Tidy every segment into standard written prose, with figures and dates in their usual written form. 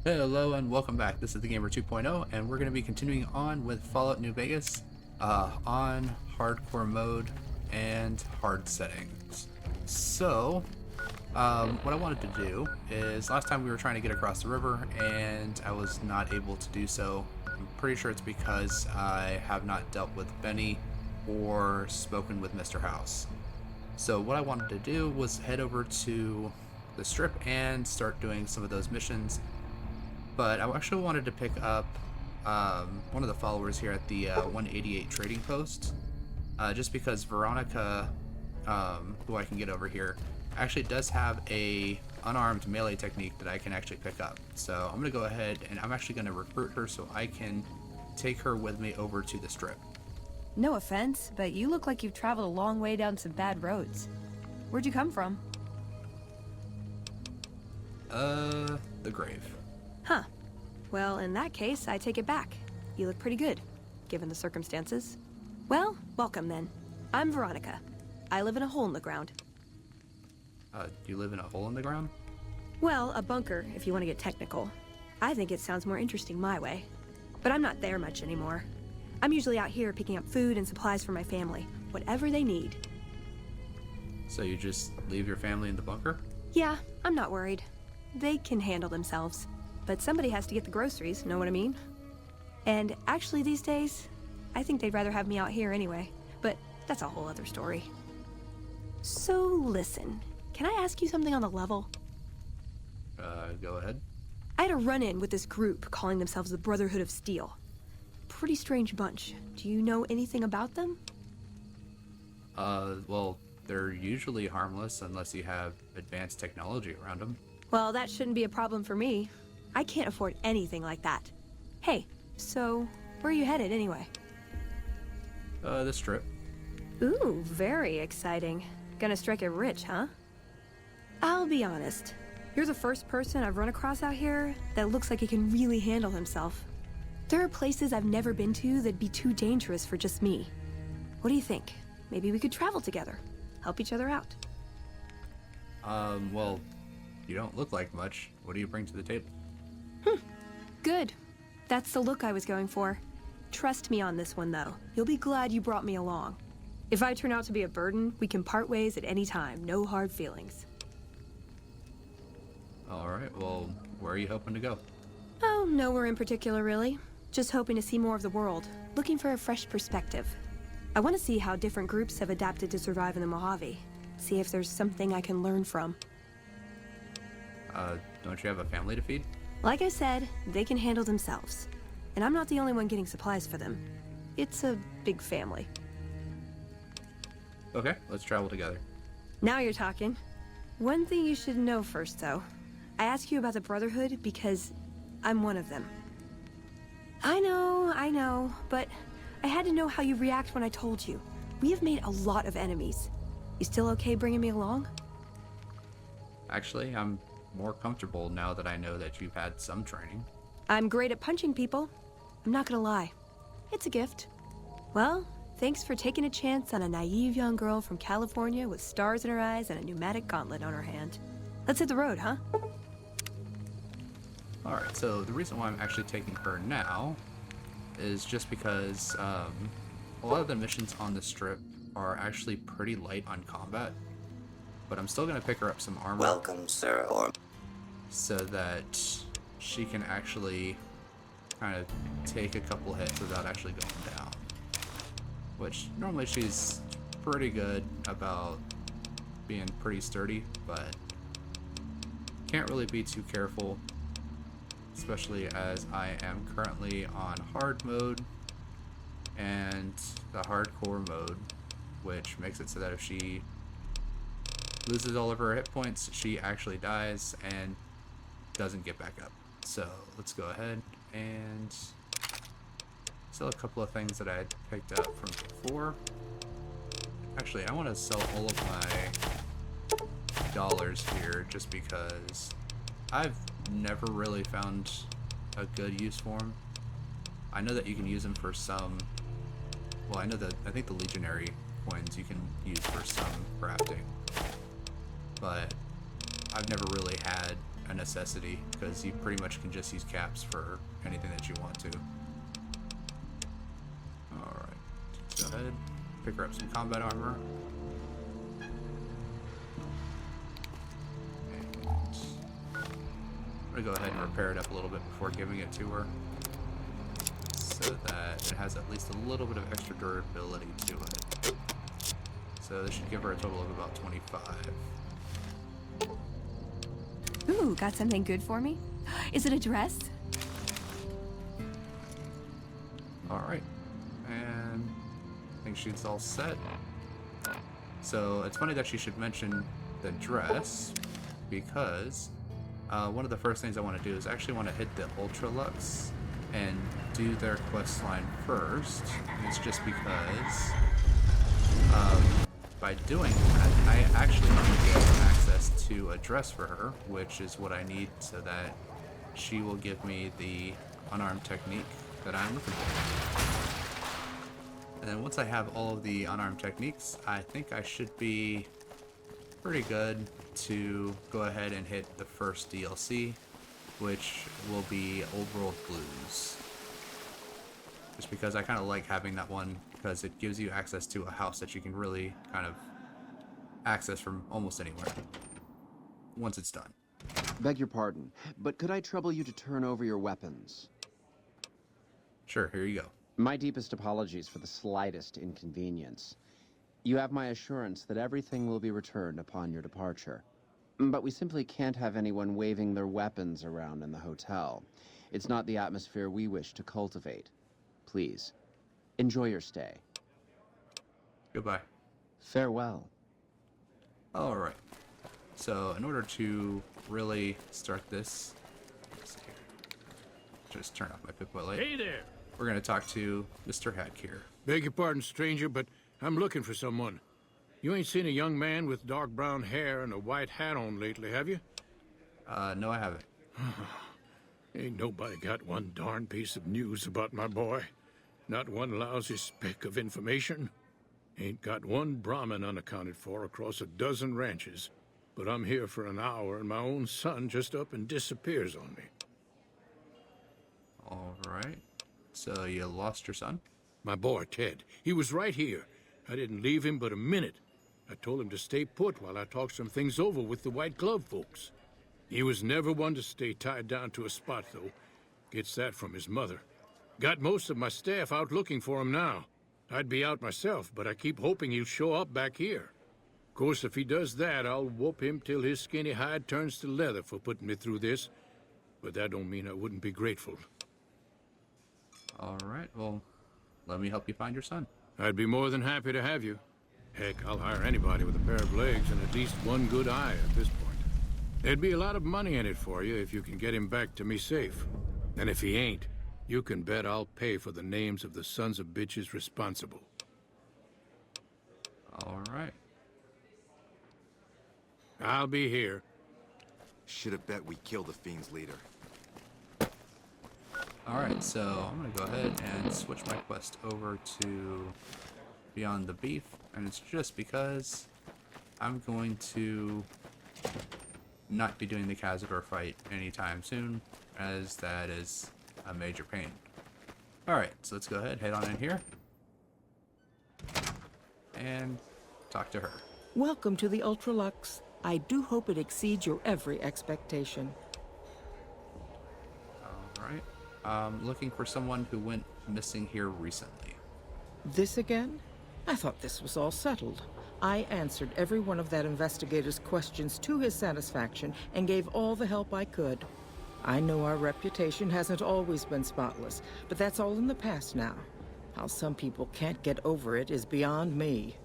Hello and welcome back. This is the Gamer 2.0, and we're going to be continuing on with Fallout New Vegas on hardcore mode and hard settings. So, what I wanted to do is last time we were trying to get across the river and I was not able to do so. I'm pretty sure it's because I have not dealt with Benny or spoken with Mr. House. So what I wanted to do was head over to the strip and start doing some of those missions. But I actually wanted to pick up one of the followers here at the 188 trading post, just because Veronica, who I can get over here, actually does have a unarmed melee technique that I can actually pick up. So I'm going to go ahead and I'm actually going to recruit her so I can take her with me over to the strip. No offense, but you look like you've traveled a long way down some bad roads. Where'd you come from? The grave. Huh. Well, in that case, I take it back. You look pretty good, given the circumstances. Well, welcome then. I'm Veronica. I live in a hole in the ground. You live in a hole in the ground? Well, a bunker, if you want to get technical. I think it sounds more interesting my way. But I'm not there much anymore. I'm usually out here picking up food and supplies for my family, whatever they need. So you just leave your family in the bunker? Yeah, I'm not worried. They can handle themselves. But somebody has to get the groceries, know what I mean? And actually these days, I think they'd rather have me out here anyway. But that's a whole other story. So listen, can I ask you something on the level? Go ahead. I had a run-in with this group calling themselves the Brotherhood of Steel. Pretty strange bunch. Do you know anything about them? Well, they're usually harmless unless you have advanced technology around them. Well, that shouldn't be a problem for me. I can't afford anything like that. Hey, so where are you headed anyway? The strip. Ooh, very exciting. Gonna strike it rich, huh? I'll be honest. You're the first person I've run across out here that looks like he can really handle himself. There are places I've never been to that'd be too dangerous for just me. What do you think? Maybe we could travel together, help each other out. Well, you don't look like much. What do you bring to the table? Good. That's the look I was going for. Trust me on this one, though. You'll be glad you brought me along. If I turn out to be a burden, we can part ways at any time. No hard feelings. Alright, well, where are you hoping to go? Oh, nowhere in particular, really. Just hoping to see more of the world. Looking for a fresh perspective. I want to see how different groups have adapted to survive in the Mojave. See if there's something I can learn from. Don't you have a family to feed? Like I said, they can handle themselves. And I'm not the only one getting supplies for them. It's a big family. Okay, let's travel together. Now you're talking. One thing you should know first, though. I ask you about the Brotherhood because I'm one of them. I know, but I had to know how you react when I told you. We have made a lot of enemies. You still okay bringing me along? Actually, I'm more comfortable now that I know that you've had some training. I'm great at punching people. I'm not gonna lie. It's a gift. Well, thanks for taking a chance on a naive young girl from California with stars in her eyes and a pneumatic gauntlet on her hand. Let's hit the road, huh? Alright, so the reason why I'm actually taking her now is just because a lot of the missions on the strip are actually pretty light on combat. But I'm still going to pick her up some armor. Welcome, sir. So that she can actually kind of take a couple hits without actually going down. Which normally she's pretty good about being pretty sturdy, but can't really be too careful. Especially as I am currently on hard mode and the hardcore mode, which makes it so that if she loses all of her hit points, she actually dies and doesn't get back up. So let's go ahead and sell a couple of things that I had picked up from before. Actually, I want to sell all of my dollars here just because I've never really found a good use for them. I know that you can use them for some, well, I think the Legionary coins you can use for some crafting, but I've never really had a necessity, because you pretty much can just use caps for anything that you want to. Alright, let's go ahead, pick her up some combat armor. And I'm gonna go ahead and repair it up a little bit before giving it to her, so that it has at least a little bit of extra durability to it. So this should give her a total of about 25. Ooh, got something good for me? Is it a dress? Alright, and I think she's all set. So it's funny that she should mention the dress, because one of the first things I want to do is actually want to hit the Ultralux and do their quest line first. And it's just because by doing that, I actually want to get access to a dress for her, which is what I need so that she will give me the unarmed technique that I'm looking for. And then once I have all of the unarmed techniques, I think I should be pretty good to go ahead and hit the first DLC, which will be Old World Blues. Just because I kind of like having that one, because it gives you access to a house that you can really kind of access from almost anywhere once it's done. Beg your pardon, but could I trouble you to turn over your weapons? Sure, here you go. My deepest apologies for the slightest inconvenience. You have my assurance that everything will be returned upon your departure. But we simply can't have anyone waving their weapons around in the hotel. It's not the atmosphere we wish to cultivate. Please, enjoy your stay. Goodbye. Farewell. Alright. So, in order to really start this, let's see here. Just turn off my Pip-Boy light. Hey there! We're going to talk to Mr. Hack here. Beg your pardon, stranger, but I'm looking for someone. You ain't seen a young man with dark brown hair and a white hat on lately, have you? No, I haven't. Ain't nobody got one darn piece of news about my boy. Not one lousy speck of information. Ain't got one Brahmin unaccounted for across a dozen ranches. But I'm here for an hour and my own son just up and disappears on me. Alright. So, you lost your son? My boy, Ted. He was right here. I didn't leave him but a minute. I told him to stay put while I talked some things over with the White Glove folks. He was never one to stay tied down to a spot, though. Gets that from his mother. Got most of my staff out looking for him now. I'd be out myself, but I keep hoping he'll show up back here. Of course, if he does that, I'll whoop him till his skinny hide turns to leather for putting me through this. But that don't mean I wouldn't be grateful. Alright, well, let me help you find your son. I'd be more than happy to have you. Heck, I'll hire anybody with a pair of legs and at least one good eye at this point. There'd be a lot of money in it for you if you can get him back to me safe. And if he ain't, you can bet I'll pay for the names of the sons of bitches responsible. Alright. I'll be here. Should have bet we killed the Fiend's leader. Alright, so I'm gonna go ahead and switch my quest over to Beyond the Beef, and it's just because I'm going to not be doing the Cazador fight anytime soon, as that is a major pain. Alright, so let's go ahead, head on in here, and talk to her. Welcome to the Ultralux. I do hope it exceeds your every expectation. Alright. Looking for someone who went missing here recently. This again? I thought this was all settled. I answered every one of that investigator's questions to his satisfaction and gave all the help I could. I know our reputation hasn't always been spotless, but that's all in the past now. How some people can't get over it is beyond me.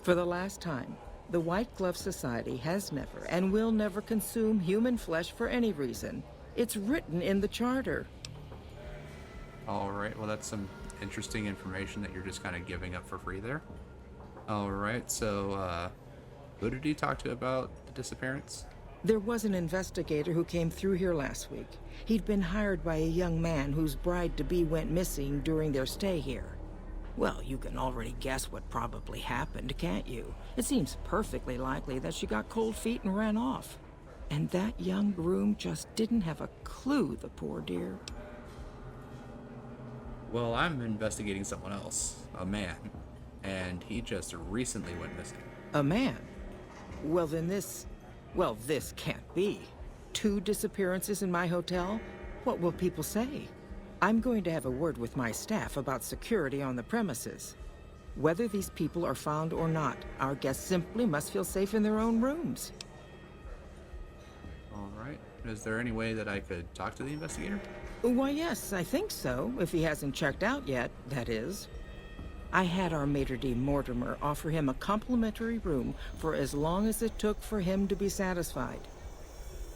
For the last time, the White Glove Society has never and will never consume human flesh for any reason. It's written in the charter. Alright, well that's some interesting information that you're just kind of giving up for free there. Alright, so, who did you talk to about the disappearance? There was an investigator who came through here last week. He'd been hired by a young man whose bride-to-be went missing during their stay here. Well, you can already guess what probably happened, can't you? It seems perfectly likely that she got cold feet and ran off. And that young groom just didn't have a clue, the poor dear. Well, I'm investigating someone else, a man, and he just recently went missing. A man? Well, then this can't be. 2 disappearances in my hotel? What will people say? I'm going to have a word with my staff about security on the premises. Whether these people are found or not, our guests simply must feel safe in their own rooms. All right. Is there any way that I could talk to the investigator? Why, yes, I think so, if he hasn't checked out yet, that is. I had our maitre d' Mortimer offer him a complimentary room for as long as it took for him to be satisfied.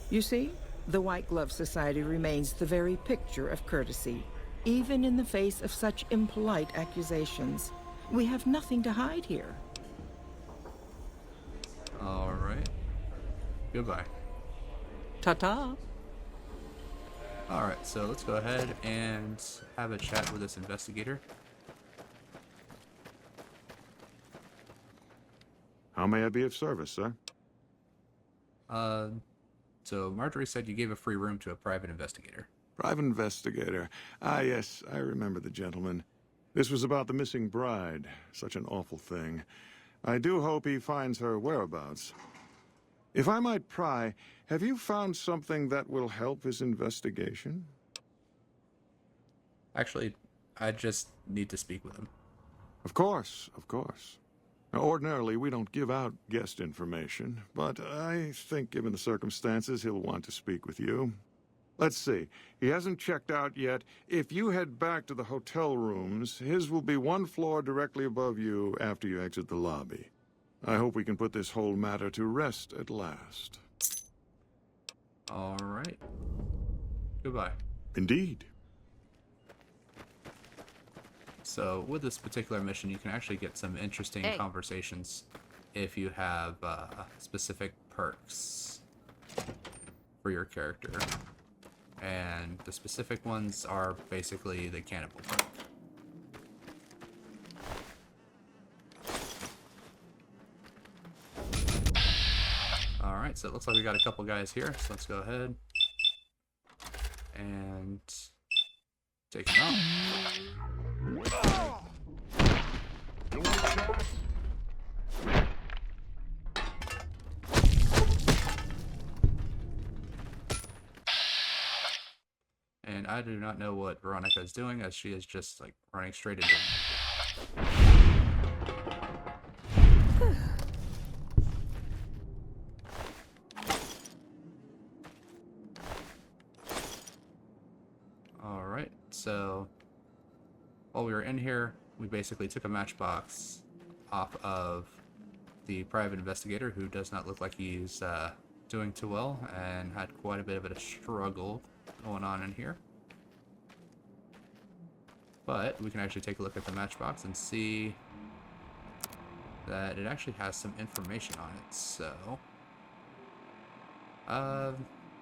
You see, the White Glove Society remains the very picture of courtesy, even in the face of such impolite accusations. We have nothing to hide here. All right. Goodbye. Ta-ta. All right, so let's go ahead and have a chat with this investigator. How may I be of service, sir? So Marjorie said you gave a free room to a private investigator. Private investigator. Ah, yes, I remember the gentleman. This was about the missing bride. Such an awful thing. I do hope he finds her whereabouts. If I might pry, have you found something that will help his investigation? Actually, I just need to speak with him. Of course, of course. Now, ordinarily, we don't give out guest information, but I think given the circumstances, he'll want to speak with you. Let's see. He hasn't checked out yet. If you head back to the hotel rooms, his will be 1 floor directly above you after you exit the lobby. I hope we can put this whole matter to rest at last. All right. Goodbye. Indeed. So with this particular mission, you can actually get some interesting conversations if you have specific perks for your character. And the specific ones are basically the cannibal perk. Alright, so it looks like we got a couple guys here, so let's go ahead and take them out. And I do not know what Veronica is doing, as she is just like running straight into him. Alright, so while we were in here, we basically took a matchbox off of the private investigator, who does not look like he's doing too well, and had quite a bit of a struggle going on in here. But we can actually take a look at the matchbox and see that it actually has some information on it. So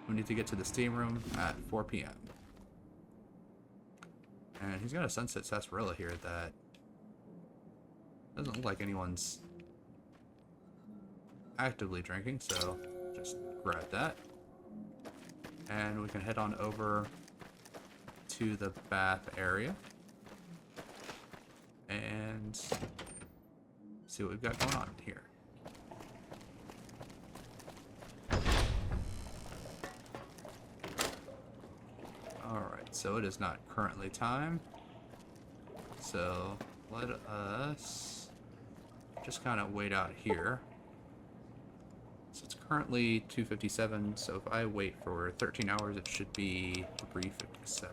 we need to get to the steam room at 4 p.m. And he's got a Sunset Sarsaparilla here that doesn't look like anyone's actively drinking, so just grab that. And we can head on over to the bath area and see what we've got going on here. Alright, so it is not currently time. So let us just kind of wait out here. So it's currently 2:57, so if I wait for 13 hours, it should be 3:57.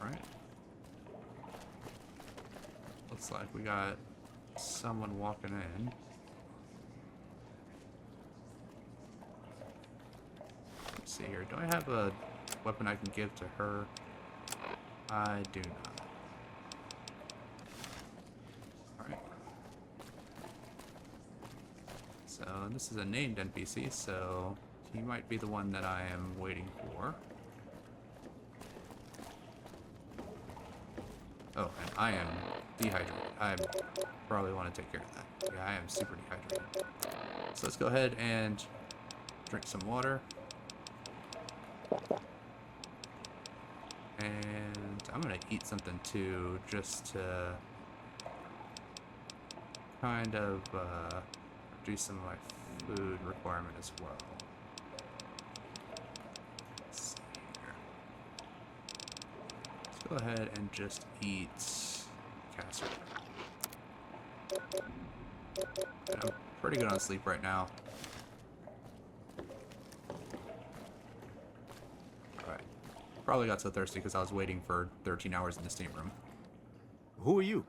Alright. Looks like we got someone walking in. Let's see here. Do I have a weapon I can give to her? I do not. Alright. So this is a named NPC, so he might be the one that I am waiting for. Oh, and I am dehydrated. I probably want to take care of that. Yeah, I am super dehydrated. So let's go ahead and drink some water. And I'm gonna eat something too, just to kind of reduce some of my food requirement as well. Let's see here. Let's go ahead and just eat casserole. And I'm pretty good on sleep right now. Alright. Probably got so thirsty because I was waiting for 13 hours in the steam room. Who are you?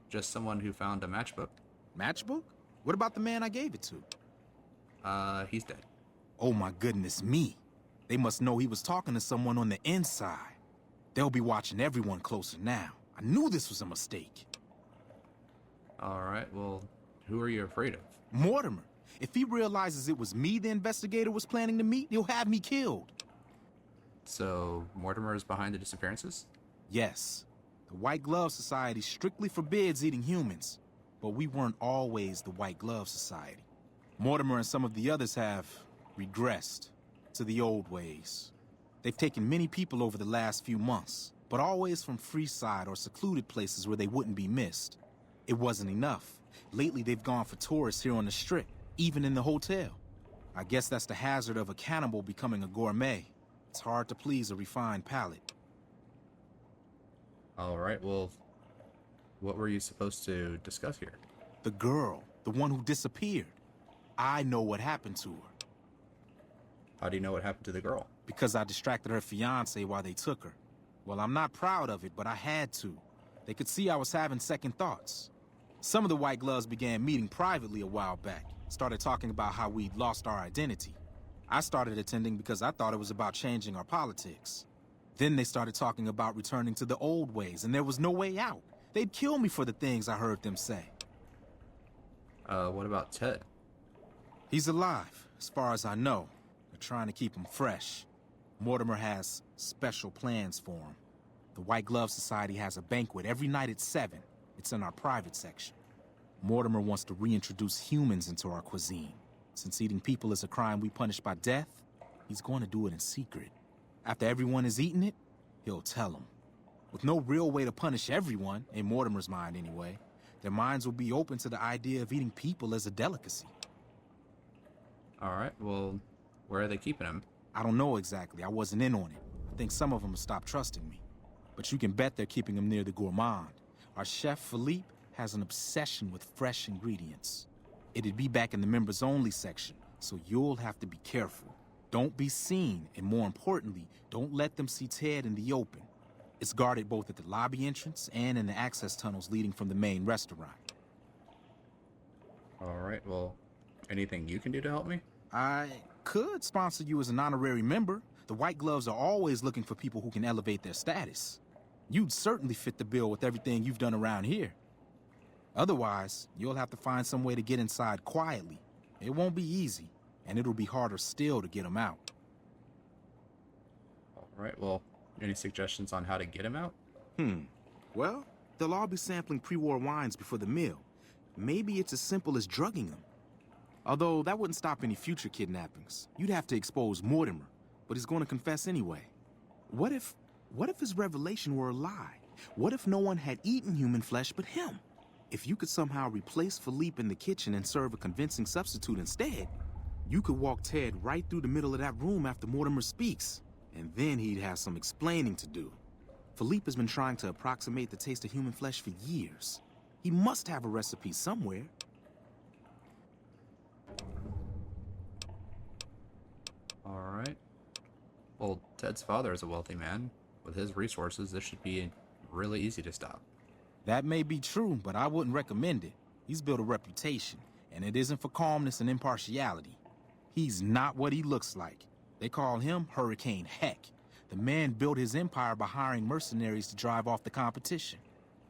Just someone who found a matchbook. Matchbook? What about the man I gave it to? He's dead. Oh my goodness me. They must know he was talking to someone on the inside. They'll be watching everyone closer now. I knew this was a mistake. Alright, well, who are you afraid of? Mortimer. If he realizes it was me the investigator was planning to meet, he'll have me killed. So, Mortimer is behind the disappearances? Yes. The White Glove Society strictly forbids eating humans, but we weren't always the White Glove Society. Mortimer and some of the others have regressed to the old ways. They've taken many people over the last few months, but always from Freeside or secluded places where they wouldn't be missed. It wasn't enough. Lately, they've gone for tourists here on the Strip, even in the hotel. I guess that's the hazard of a cannibal becoming a gourmet. It's hard to please a refined palate. Alright, well, what were you supposed to discuss here? The girl, the one who disappeared. I know what happened to her. How do you know what happened to the girl? Because I distracted her fiancé while they took her. Well, I'm not proud of it, but I had to. They could see I was having second thoughts. Some of the White Gloves began meeting privately a while back, started talking about how we'd lost our identity. I started attending because I thought it was about changing our politics. Then they started talking about returning to the old ways, and there was no way out. They'd kill me for the things I heard them say. What about Ted? He's alive, as far as I know. They're trying to keep him fresh. Mortimer has special plans for him. The White Glove Society has a banquet every night at 7. It's in our private section. Mortimer wants to reintroduce humans into our cuisine. Since eating people is a crime we punish by death, he's going to do it in secret. After everyone has eaten it, he'll tell them. With no real way to punish everyone, in Mortimer's mind anyway, their minds will be open to the idea of eating people as a delicacy. Alright, well, where are they keeping him? I don't know exactly. I wasn't in on it. I think some of them have stopped trusting me. But you can bet they're keeping him near the gourmand. Our chef, Philippe, has an obsession with fresh ingredients. It'd be back in the members-only section, so you'll have to be careful. Don't be seen, and more importantly, don't let them see Ted in the open. It's guarded both at the lobby entrance and in the access tunnels leading from the main restaurant. Alright, well, anything you can do to help me? I could sponsor you as an honorary member. The White Gloves are always looking for people who can elevate their status. You'd certainly fit the bill with everything you've done around here. Otherwise, you'll have to find some way to get inside quietly. It won't be easy, and it'll be harder still to get them out. Alright, well, any suggestions on how to get him out? Well, they'll all be sampling pre-war wines before the meal. Maybe it's as simple as drugging them. Although that wouldn't stop any future kidnappings. You'd have to expose Mortimer, but he's going to confess anyway. What if his revelation were a lie? What if no one had eaten human flesh but him? If you could somehow replace Philippe in the kitchen and serve a convincing substitute instead, you could walk Ted right through the middle of that room after Mortimer speaks, and then he'd have some explaining to do. Philippe has been trying to approximate the taste of human flesh for years. He must have a recipe somewhere. Alright. Well, Ted's father is a wealthy man. With his resources, this should be really easy to stop. That may be true, but I wouldn't recommend it. He's built a reputation, and it isn't for calmness and impartiality. He's not what he looks like. They call him Hurricane Heck. The man built his empire by hiring mercenaries to drive off the competition.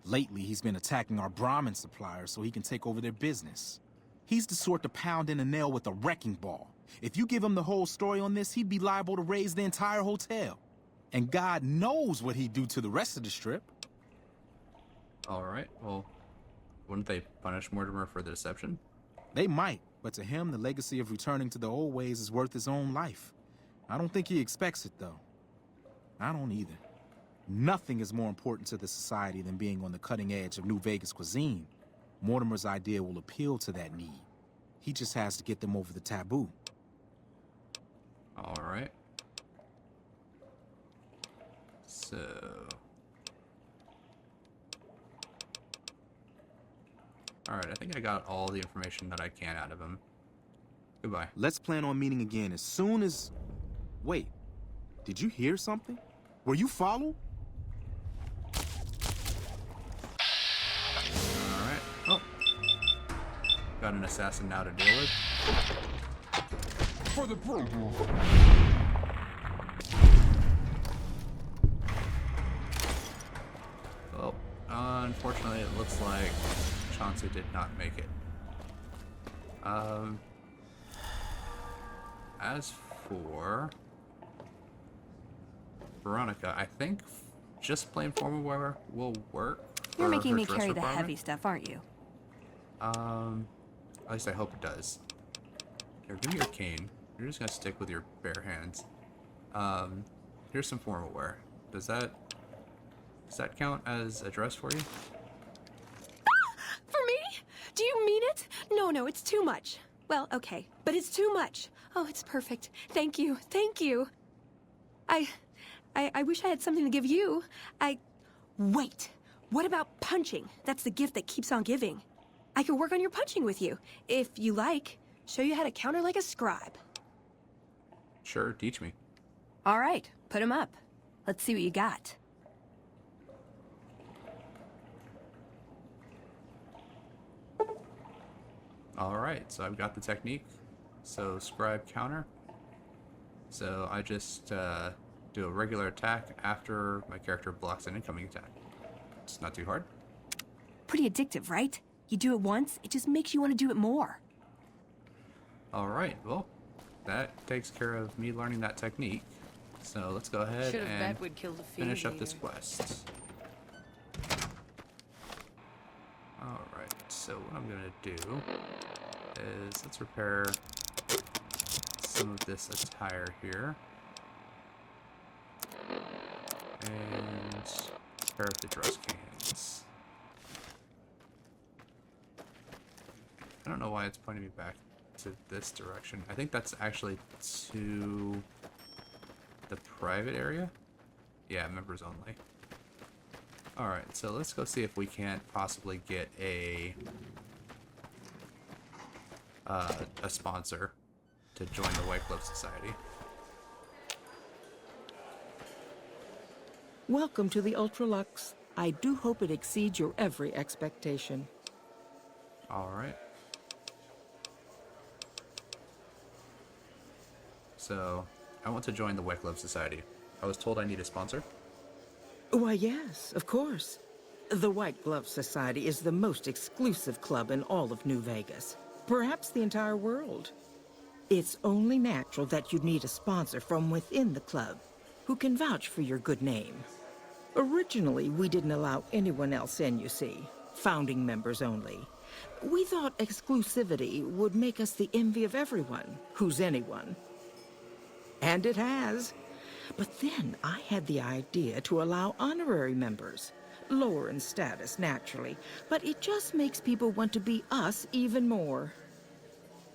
Lately, he's been attacking our Brahmin suppliers so he can take over their business. He's the sort to pound in a nail with a wrecking ball. If you give him the whole story on this, he'd be liable to raise the entire hotel. And God knows what he'd do to the rest of the strip. Alright, well, wouldn't they punish Mortimer for the deception? They might, but to him, the legacy of returning to the old ways is worth his own life. I don't think he expects it, though. I don't either. Nothing is more important to the society than being on the cutting edge of New Vegas cuisine. Mortimer's idea will appeal to that need. He just has to get them over the taboo. Alright. So... Alright, I think I got all the information that I can out of him. Goodbye. Let's plan on meeting again as soon as... Wait, did you hear something? Were you followed? Alright. Oh. Got an assassin now to deal with. For the program. Well, unfortunately, it looks like Chauncey did not make it. As for Veronica, I think just plain formal wear will work. You're for making her me dress carry the requirement. heavy stuff, aren't you? At least I hope it does. Here, give me your cane. You're just gonna stick with your bare hands. Here's some formal wear. Does that count as a dress for you? For me? Do you mean it? No, it's too much. Well, okay, but it's too much. Oh, it's perfect. Thank you. I wish I had something to give you. Wait. What about punching? That's the gift that keeps on giving. I could work on your punching with you, if you like. Show you how to counter like a scribe. Sure, teach me. All right, put 'em up. Let's see what you got. Alright, so I've got the technique. So, scribe counter. So, I just do a regular attack after my character blocks an incoming attack. It's not too hard. Pretty addictive, right? You do it once, it just makes you want to do it more. Alright, well, that takes care of me learning that technique. So, let's go ahead Should have and bet we'd kill the fiend finish up this leader. quest. Alright, so what I'm gonna do is let's repair some of this attire here. And repair the dress cans. I don't know why it's pointing me back to this direction. I think that's actually to the private area? Yeah, members only. Alright, so let's go see if we can't possibly get a sponsor to join the White Glove Society. Welcome to the Ultralux. I do hope it exceeds your every expectation. Alright. So, I want to join the White Glove Society. I was told I need a sponsor. Why, yes, of course. The White Glove Society is the most exclusive club in all of New Vegas. Perhaps the entire world. It's only natural that you'd need a sponsor from within the club who can vouch for your good name. Originally, we didn't allow anyone else in, you see. Founding members only. We thought exclusivity would make us the envy of everyone who's anyone. And it has. But then I had the idea to allow honorary members. Lower in status, naturally, but it just makes people want to be us even more.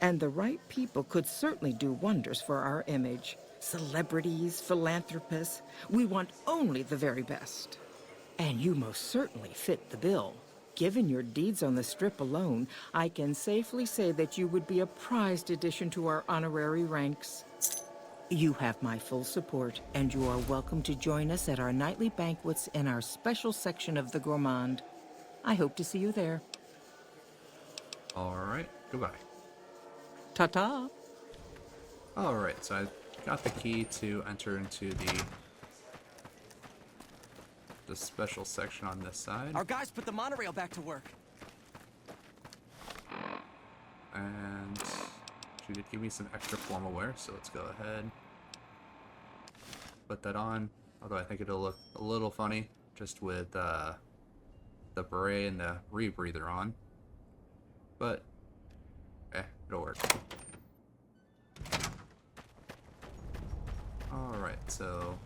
And the right people could certainly do wonders for our image. Celebrities, philanthropists, we want only the very best. And you most certainly fit the bill. Given your deeds on the Strip alone, I can safely say that you would be a prized addition to our honorary ranks. You have my full support, and you are welcome to join us at our nightly banquets in our special section of the Gourmand. I hope to see you there. Alright, goodbye. Ta-ta! Alright, so I got the key to enter into the special section on this side. Our guys put the monorail back to work. And actually did give me some extra formal wear, so let's go ahead. Put that on. Although I think it'll look a little funny just with the beret and the rebreather on. But, it'll work. Alright, so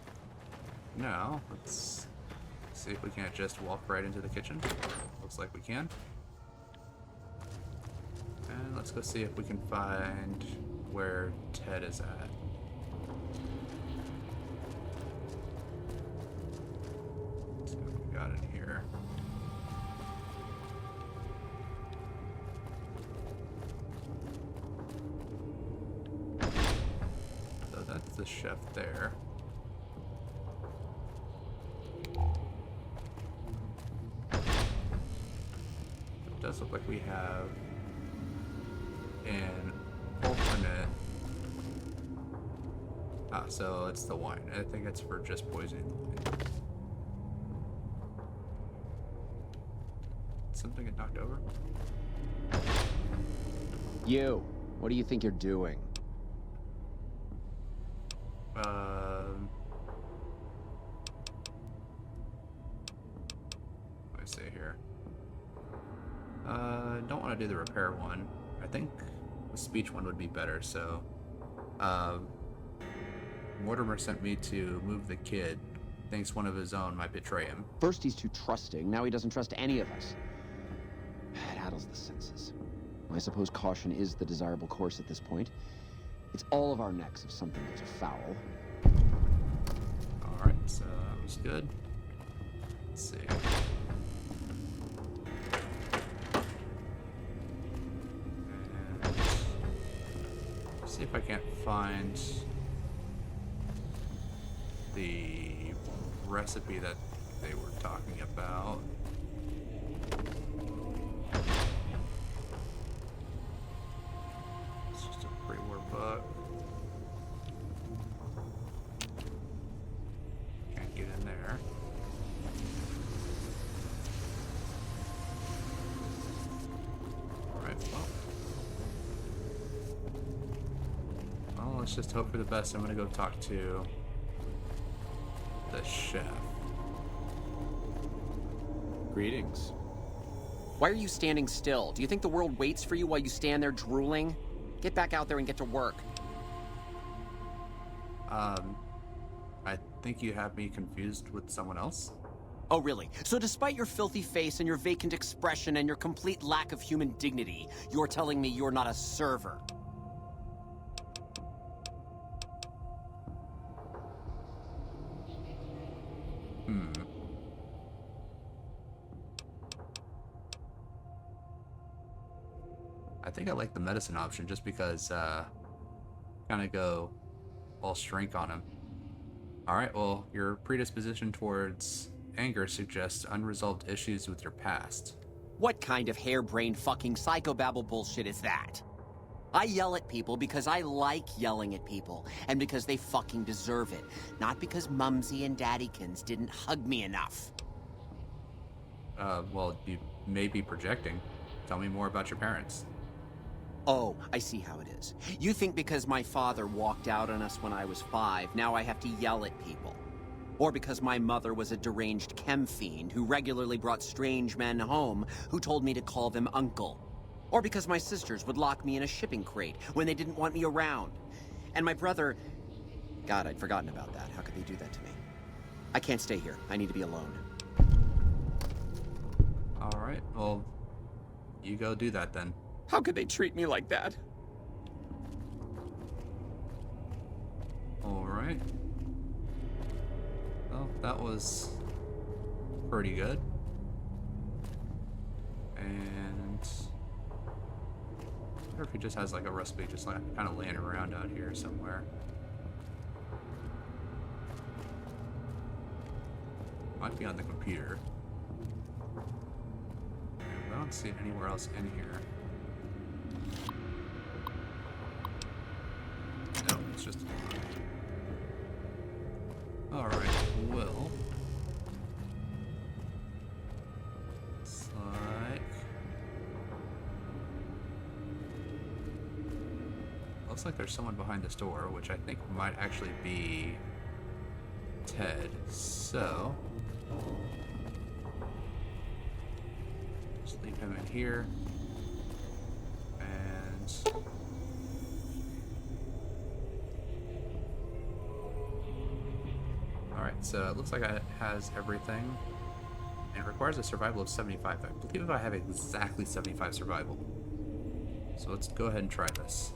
now let's see if we can't just walk right into the kitchen. Looks like we can. And let's go see if we can find where Ted is at. Let's see what we got in here. So that's the chef there. It does look like we have an alternate. So it's the wine. I think it's for just poisoning the wine. Something get knocked over? You, what do you think you're doing? What do I say here? Don't want to do the repair one. I think the speech one would be better, so Mortimer sent me to move the kid. Thinks one of his own might betray him. First he's too trusting, now he doesn't trust any of us. It addles the senses. I suppose caution is the desirable course at this point. It's all of our necks if something goes afoul. Alright, so that was good. Let's see. And see if I can't find the recipe that they were talking about. It's just a pre-war book. Can't get in there. Alright, well, let's just hope for the best. I'm gonna go talk to the chef. Greetings. Why are you standing still? Do you think the world waits for you while you stand there drooling? Get back out there and get to work. I think you have me confused with someone else. Oh, really? So despite your filthy face and your vacant expression and your complete lack of human dignity, you're telling me you're not a server? I think I like the medicine option just because, kind of go all strength on him. Alright, well, your predisposition towards anger suggests unresolved issues with your past. What kind of harebrained fucking psychobabble bullshit is that? I yell at people because I like yelling at people, and because they fucking deserve it. Not because Mumsy and Daddykins didn't hug me enough. Well, you may be projecting. Tell me more about your parents. Oh, I see how it is. You think because my father walked out on us when I was 5, now I have to yell at people. Or because my mother was a deranged chem fiend who regularly brought strange men home who told me to call them uncle. Or because my sisters would lock me in a shipping crate when they didn't want me around. And my brother... God, I'd forgotten about that. How could they do that to me? I can't stay here. I need to be alone. Alright, well, you go do that then. How could they treat me like that? Alright. Well, that was pretty good. And I wonder if he just has like a recipe just like kind of laying around out here somewhere. Might be on the computer. I don't see it anywhere else in here. No, it's just... Alright, well... Looks like... looks like there's someone behind this door, which I think might actually be Ted. So just leave him in here. And alright, so it looks like it has everything. And it requires a survival of 75. I believe I have exactly 75 survival. So let's go ahead and try this.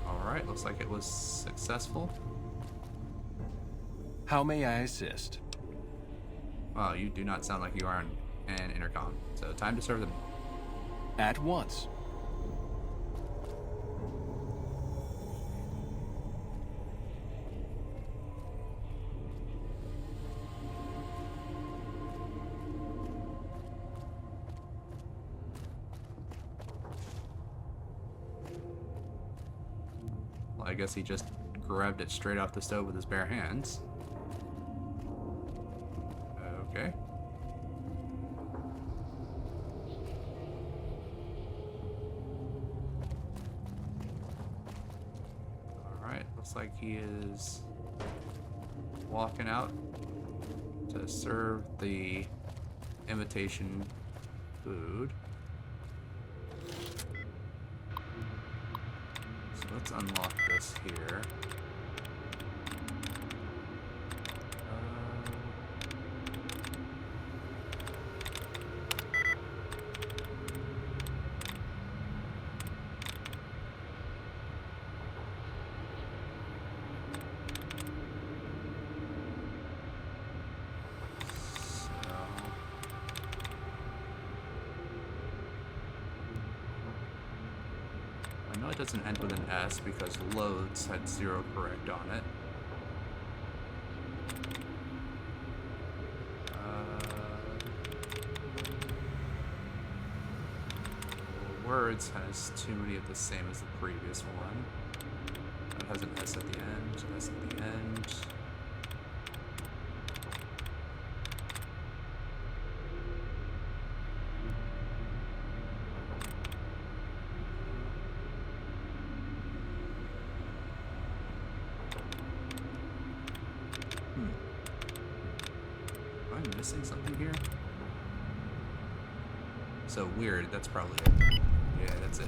Alright, looks like it was successful. How may I assist? Wow, you do not sound like you are on an intercom. So time to serve them. At once. Well, I guess he just grabbed it straight off the stove with his bare hands. Okay. Alright, looks like he is walking out to serve the imitation food. So let's unlock this here. I know it doesn't end with an S because loads had 0 correct on it. Words has too many of the same as the previous one. That has an S at the end, S at the end. Am I missing something here? So weird, that's probably it. Yeah, that's it.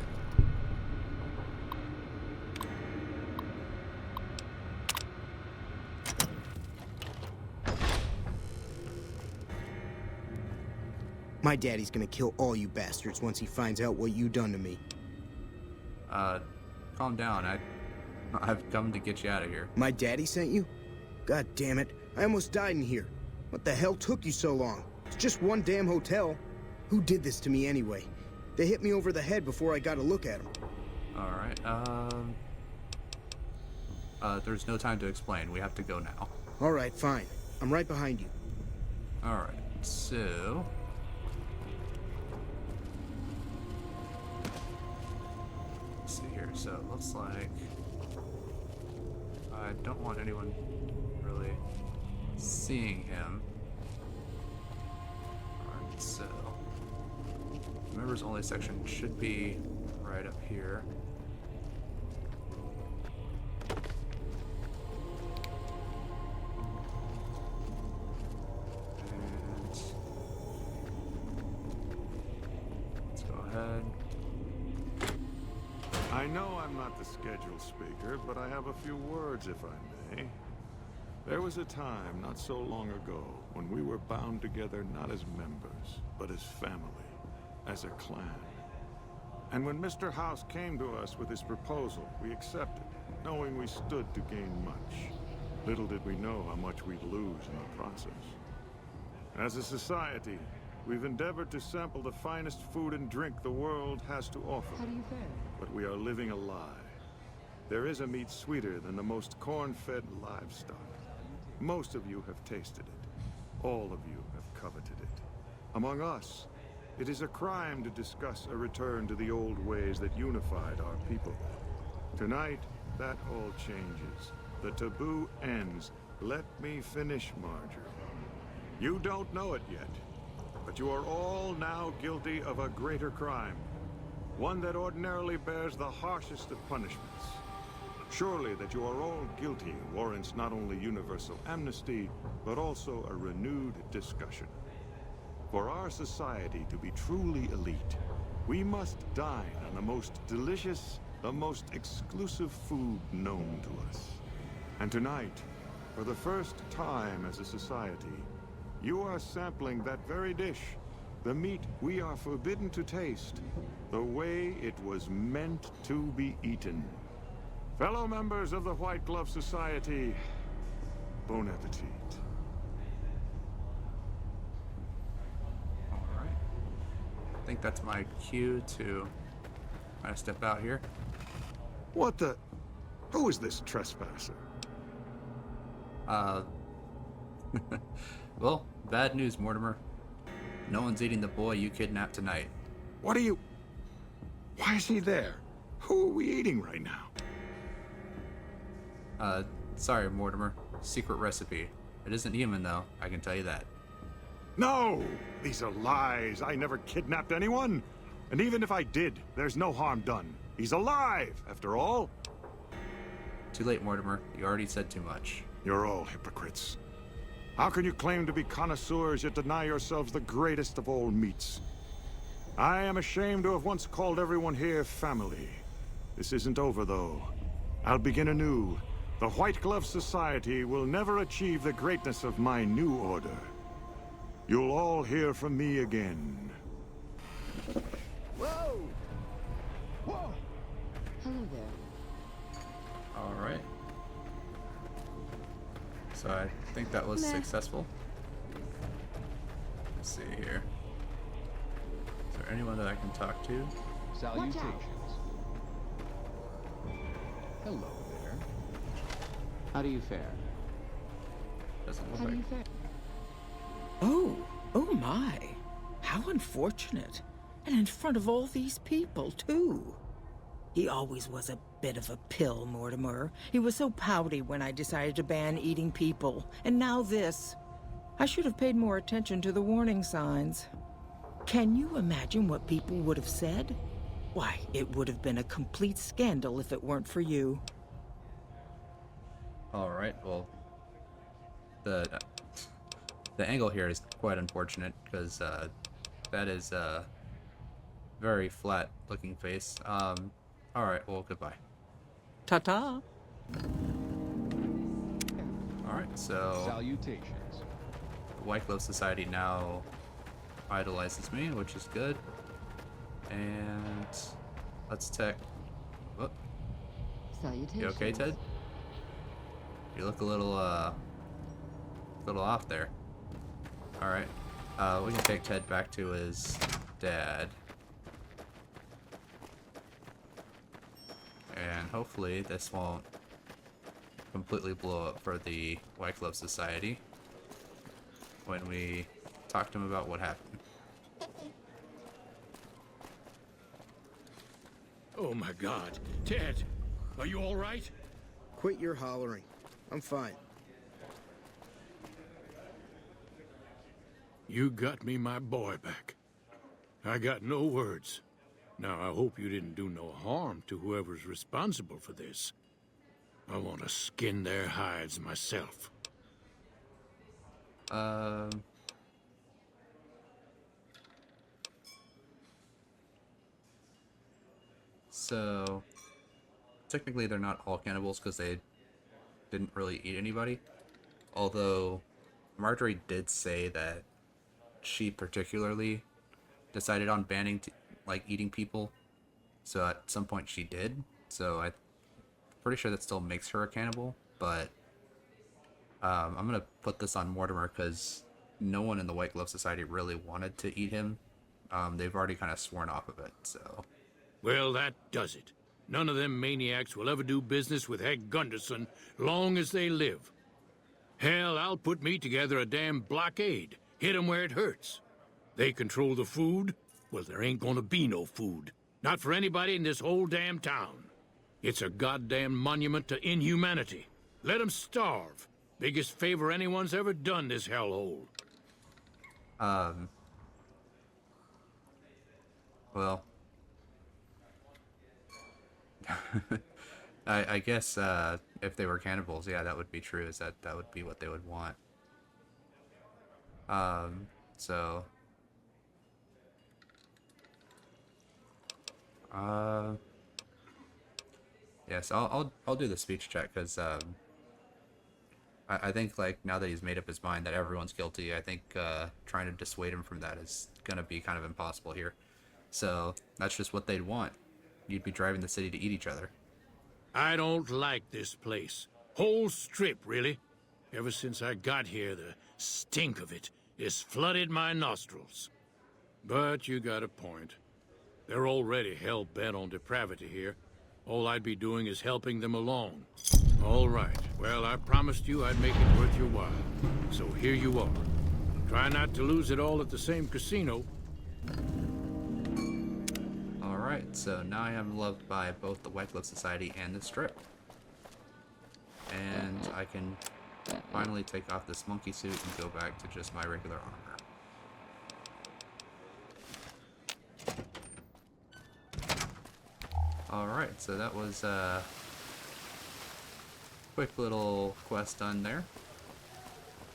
My daddy's gonna kill all you bastards once he finds out what you done to me. Calm down. I've come to get you out of here. My daddy sent you? God damn it. I almost died in here. What the hell took you so long? It's just one damn hotel. Who did this to me anyway? They hit me over the head before I got a look at them. Alright, there's no time to explain. We have to go now. Alright, fine. I'm right behind you. Alright, so... let's see here. So it looks like... I don't want anyone really seeing him. Alright, so... members only section should be right up here. And let's go ahead. I know I'm not the scheduled speaker, but I have a few words, if I may. There was a time, not so long ago, when we were bound together not as members, but as family, as a clan. And when Mr. House came to us with his proposal, we accepted, knowing we stood to gain much. Little did we know how much we'd lose in the process. As a society, we've endeavored to sample the finest food and drink the world has to offer. How do you fare? But we are living a lie. There is a meat sweeter than the most corn-fed livestock. Most of you have tasted it. All of you have coveted it. Among us, it is a crime to discuss a return to the old ways that unified our people. Tonight, that all changes. The taboo ends. Let me finish, Marjorie. You don't know it yet, but you are all now guilty of a greater crime. one that ordinarily bears the harshest of punishments. Surely that you are all guilty warrants not only universal amnesty, but also a renewed discussion. For our society to be truly elite, we must dine on the most delicious, the most exclusive food known to us. And tonight, for the first time as a society, you are sampling that very dish, the meat we are forbidden to taste, the way it was meant to be eaten. Fellow members of the White Glove Society, bon appetit. Alright. I think that's my cue to kind of step out here. What the... Who is this trespasser? Well, bad news, Mortimer. No one's eating the boy you kidnapped tonight. What are you... Why is he there? Who are we eating right now? Sorry, Mortimer. Secret recipe. It isn't human, though, I can tell you that. No! These are lies. I never kidnapped anyone. And even if I did, there's no harm done. He's alive, after all. Too late, Mortimer. You already said too much. You're all hypocrites. How can you claim to be connoisseurs yet deny yourselves the greatest of all meats? I am ashamed to have once called everyone here family. This isn't over, though. I'll begin anew. The White Glove Society will never achieve the greatness of my new order. You'll all hear from me again. Whoa! Whoa! Hello there. Alright. So I think that was Meh. successful. Let's see here. Is there anyone that I can talk to? Salutations. Hello there. How do you fare? Doesn't look How do like... you fare? Oh my. How unfortunate. And in front of all these people, too. He always was a bit of a pill, Mortimer. He was so pouty when I decided to ban eating people. And now this. I should have paid more attention to the warning signs. Can you imagine what people would have said? Why, it would have been a complete scandal if it weren't for you. Alright, well... The angle here is quite unfortunate, because, that is, very flat-looking face. Alright, well, goodbye. Ta-ta. Alright, so... Salutations. The White Glove Society now idolizes me, which is good. And... let's check... Whoop. Salutations. You okay, Ted? You look a little off there. Alright. We can take Ted back to his dad. And hopefully this won't completely blow up for the White Glove Society when we talk to him about what happened. Oh my God. Ted, are you all right? Quit your hollering. I'm fine. You got me my boy back. I got no words. Now, I hope you didn't do no harm to whoever's responsible for this. I want to skin their hides myself. So, technically they're not all cannibals because they didn't really eat anybody. Although, Marjorie did say that she particularly decided on banning, eating people. So at some point she did. So I'm pretty sure that still makes her a cannibal. But I'm going to put this on Mortimer because no one in the White Glove Society really wanted to eat him. They've already kind of sworn off of it, so... Well, that does it. None of them maniacs will ever do business with Hank Gunderson long as they live. Hell, I'll put me together a damn blockade. Hit 'em where it hurts. They control the food? Well, there ain't gonna be no food. Not for anybody in this whole damn town. It's a goddamn monument to inhumanity. Let 'em starve. Biggest favor anyone's ever done this hellhole. Well, I guess if they were cannibals, yeah, that would be true. Is that would be what they would want. So yes, I'll do the speech check because I think like now that he's made up his mind that everyone's guilty, I think trying to dissuade him from that is gonna be kind of impossible here. So that's just what they'd want. You'd be driving the city to eat each other. I don't like this place. Whole strip, really. Ever since I got here, the stink of it has flooded my nostrils. But you got a point. They're already hell-bent on depravity here. All I'd be doing is helping them along. All right. Well, I promised you I'd make it worth your while. So here you are. Try not to lose it all at the same casino. Alright, so now I am loved by both the White Glove Society and the Strip. And I can finally take off this monkey suit and go back to just my regular armor. Alright, so that was a quick little quest done there.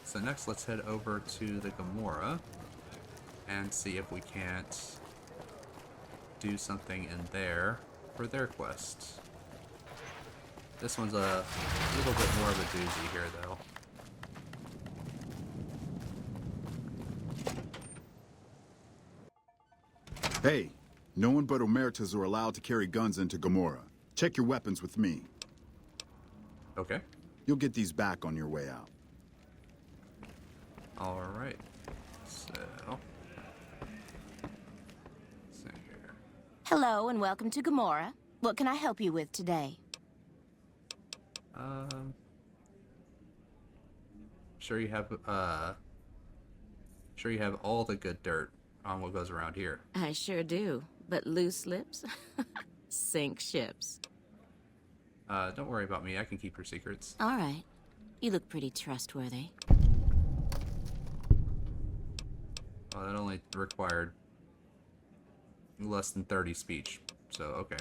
So next let's head over to the Gomorrah and see if we can't do something in there for their quest. This one's a little bit more of a doozy here though. Hey, no one but Omertas are allowed to carry guns into Gomorrah. Check your weapons with me. Okay. You'll get these back on your way out. Alright. So here. Hello and welcome to Gomorrah. What can I help you with today? Sure you have all the good dirt on what goes around here. I sure do, but loose lips sink ships. Don't worry about me, I can keep your secrets. All right. You look pretty trustworthy. Well, that only required less than 30 speech, so okay.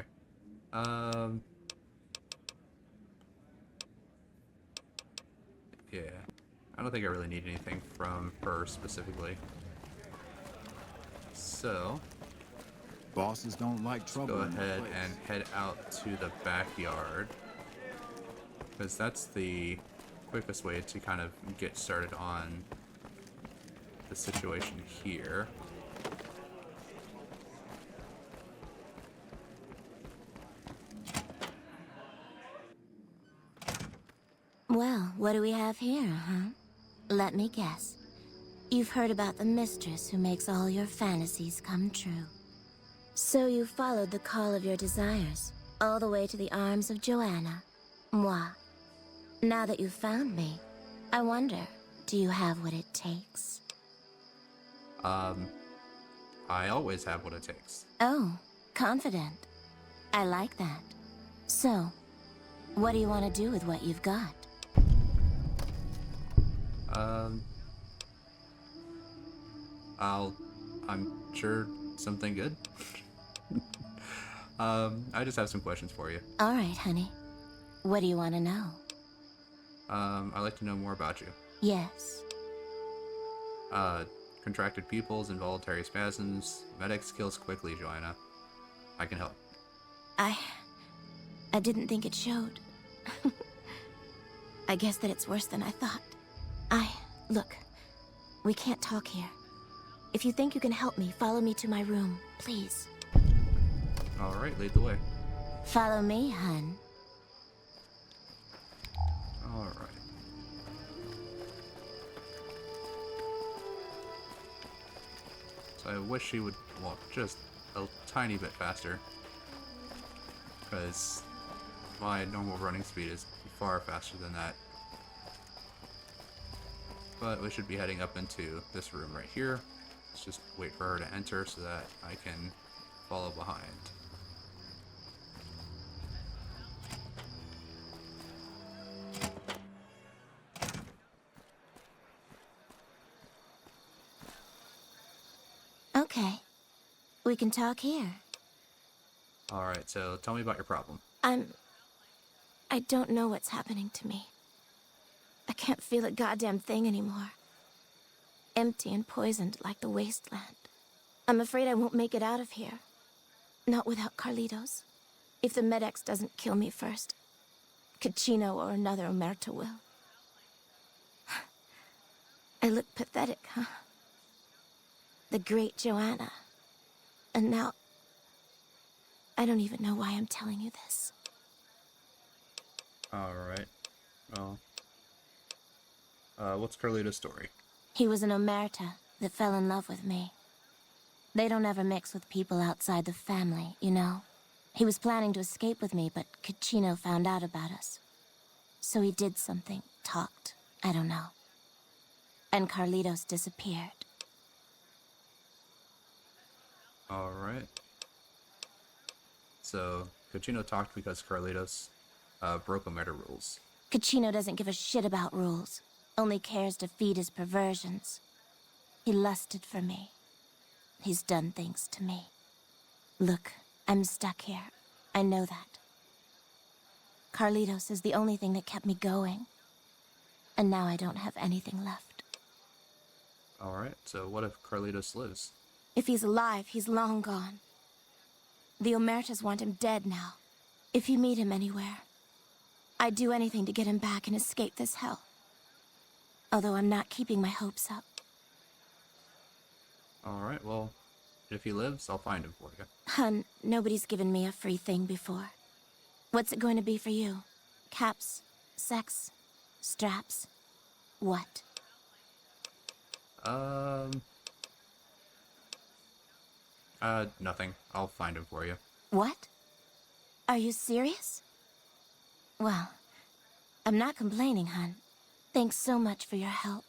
Yeah, I don't think I really need anything from her specifically. So, bosses don't like trouble. Go ahead and head out to the backyard, because that's the quickest way to kind of get started on the situation here. Well, what do we have here, huh? Let me guess. You've heard about the mistress who makes all your fantasies come true. So you followed the call of your desires, all the way to the arms of Joanna. Moi. Now that you've found me, I wonder, do you have what it takes? I always have what it takes. Oh, confident. I like that. So, what do you want to do with what you've got? I'm sure something good. I just have some questions for you. All right, honey. What do you want to know? I'd like to know more about you. Yes. Contracted pupils, involuntary spasms, medics kills quickly, Joanna. I can help. I didn't think it showed. I guess that it's worse than I thought. Look, we can't talk here. If you think you can help me, follow me to my room, please. Alright, lead the way. Follow me, hun. Alright. So I wish she would walk just a tiny bit faster, because my normal running speed is far faster than that. But we should be heading up into this room right here. Let's just wait for her to enter so that I can follow behind. Okay. We can talk here. Alright, so tell me about your problem. I don't know what's happening to me. I can't feel a goddamn thing anymore. Empty and poisoned like the wasteland. I'm afraid I won't make it out of here. Not without Carlitos. If the Med-X doesn't kill me first, Caccino or another Omerta will. I look pathetic, huh? The great Joanna. And now... I don't even know why I'm telling you this. Alright. Well... what's Carlito's story? He was an Omerta that fell in love with me. They don't ever mix with people outside the family, you know? He was planning to escape with me, but Caccino found out about us. So he did something, talked, I don't know. And Carlitos disappeared. Alright. So, Caccino talked because Carlitos broke Omerta rules. Caccino doesn't give a shit about rules. Only cares to feed his perversions. He lusted for me. He's done things to me. Look, I'm stuck here. I know that. Carlitos is the only thing that kept me going. And now I don't have anything left. Alright, so what if Carlitos lives? If he's alive, he's long gone. The Omertas want him dead now. If you meet him anywhere, I'd do anything to get him back and escape this hell. Although I'm not keeping my hopes up. Alright, well, if he lives, I'll find him for you. Hun, nobody's given me a free thing before. What's it going to be for you? Caps? Sex? Straps? What? Nothing. I'll find him for you. What? Are you serious? Well, I'm not complaining, hun. Thanks so much for your help.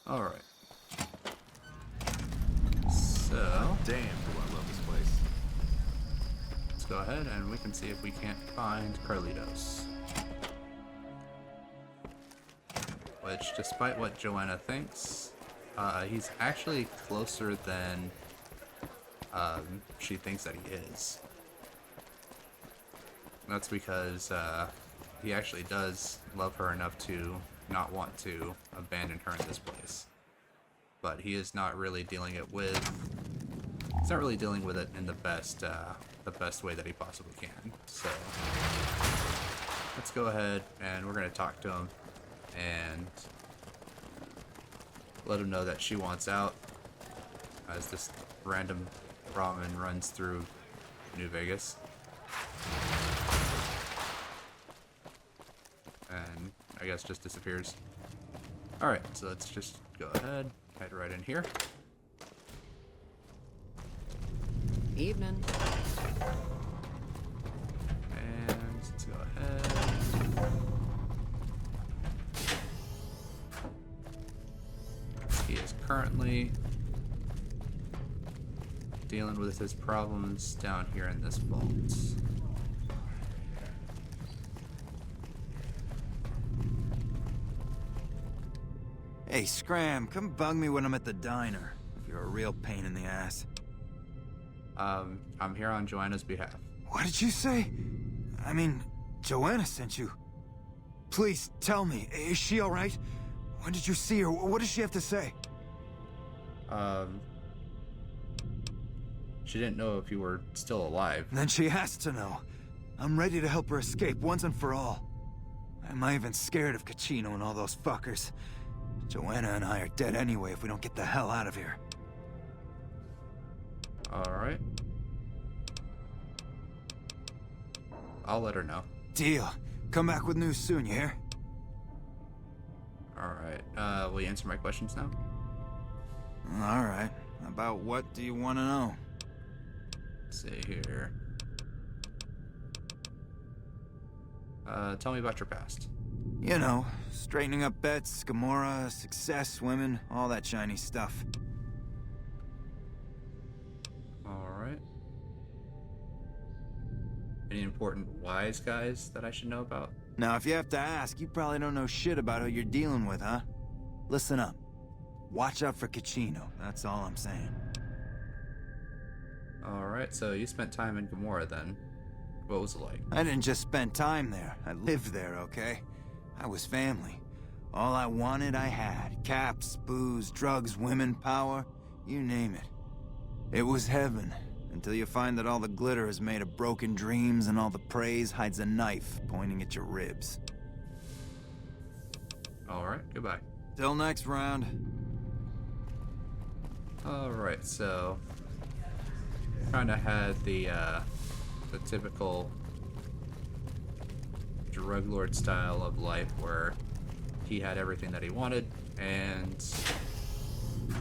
Alright. So... Damn, do I love this place. Let's go ahead and we can see if we can't find Carlitos. Which, despite what Joanna thinks, he's actually closer than she thinks that he is. That's because he actually does love her enough to not want to abandon her in this place. But he is not really dealing it with... He's not really dealing with it in the best way that he possibly can. So, let's go ahead and we're going to talk to him and let him know that she wants out as this random ramen runs through New Vegas. And I guess just disappears. Alright, so let's just go ahead, head right in here. Evening. And let's go ahead. He is currently dealing with his problems down here in this vault. Hey, Scram, come bug me when I'm at the diner. If you're a real pain in the ass. I'm here on Joanna's behalf. What did you say? I mean, Joanna sent you. Please, tell me, is she alright? When did you see her? What does she have to say? She didn't know if you were still alive. Then she has to know. I'm ready to help her escape once and for all. I'm not even scared of Caccino and all those fuckers. Joanna and I are dead anyway if we don't get the hell out of here. Alright. I'll let her know. Deal. Come back with news soon, you hear? Alright. Will you answer my questions now? Alright. About what do you want to know? Let's see here. Tell me about your past. You know, straightening up bets, Gomorrah, success, women, all that shiny stuff. Alright. Any important wise guys that I should know about? Now, if you have to ask, you probably don't know shit about who you're dealing with, huh? Listen up. Watch out for Caccino, that's all I'm saying. Alright, so you spent time in Gomorrah then. What was it like? I didn't just spend time there. I lived there, okay? I was family. All I wanted, I had. Caps, booze, drugs, women, power, you name it. It was heaven, until you find that all the glitter is made of broken dreams and all the praise hides a knife pointing at your ribs. Alright, goodbye. Till next round. Alright, so kinda had the typical drug lord style of life where he had everything that he wanted, and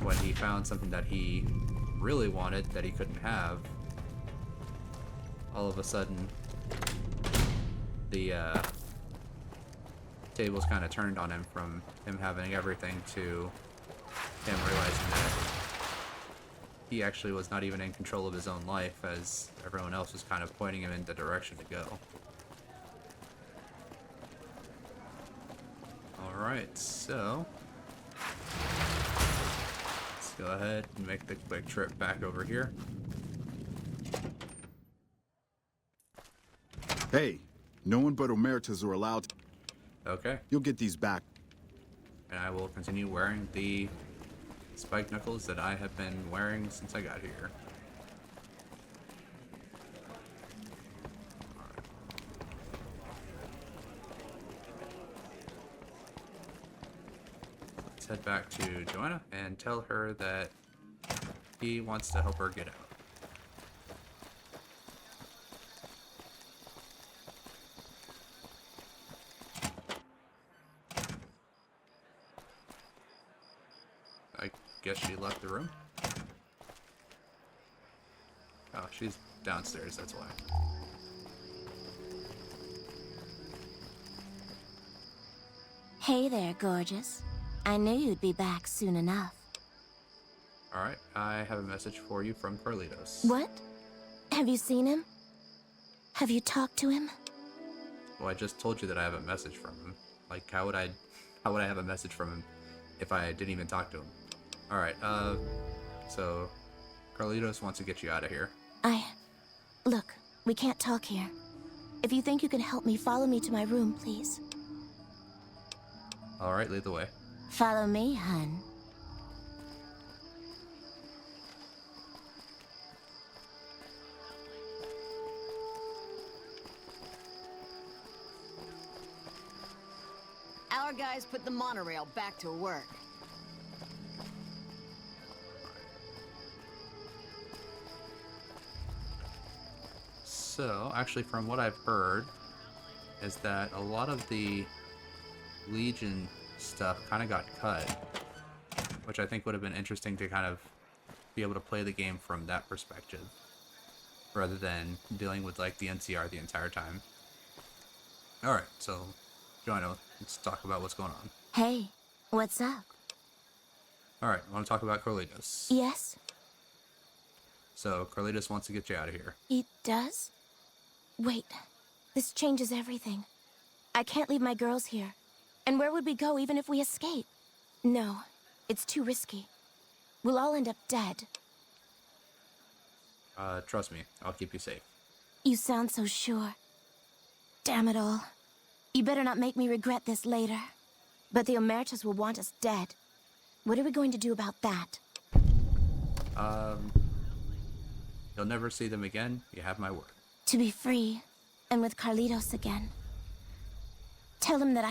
when he found something that he really wanted that he couldn't have, all of a sudden the tables kind of turned on him, from him having everything to him realizing that he actually was not even in control of his own life, as everyone else was kind of pointing him in the direction to go. Alright, so let's go ahead and make the quick trip back over here. Hey, no one but Omertas are allowed to... Okay. You'll get these back. And I will continue wearing the spike knuckles that I have been wearing since I got here. Let's head back to Joanna and tell her that he wants to help her get out. I guess she left the room. Oh, she's downstairs, that's why. Hey there, gorgeous. I knew you'd be back soon enough. Alright, I have a message for you from Carlitos. What? Have you seen him? Have you talked to him? Well, I just told you that I have a message from him. Like, how would I have a message from him if I didn't even talk to him? Alright, so Carlitos wants to get you out of here. Look, we can't talk here. If you think you can help me, follow me to my room, please. Alright, lead the way. Follow me, hun. Our guys put the monorail back to work. So, actually, from what I've heard, is that a lot of the Legion stuff kind of got cut, which I think would have been interesting to kind of be able to play the game from that perspective, rather than dealing with, like, the NCR the entire time. Alright, so, Joanna, let's talk about what's going on. Hey, what's up? Alright, I want to talk about Carlitos. Yes? So, Carlitos wants to get you out of here. He does? Wait, this changes everything. I can't leave my girls here. And where would we go even if we escape? No, it's too risky. We'll all end up dead. Trust me, I'll keep you safe. You sound so sure. Damn it all. You better not make me regret this later. But the Omertas will want us dead. What are we going to do about that? You'll never see them again. You have my word. To be free, and with Carlitos again. Tell him that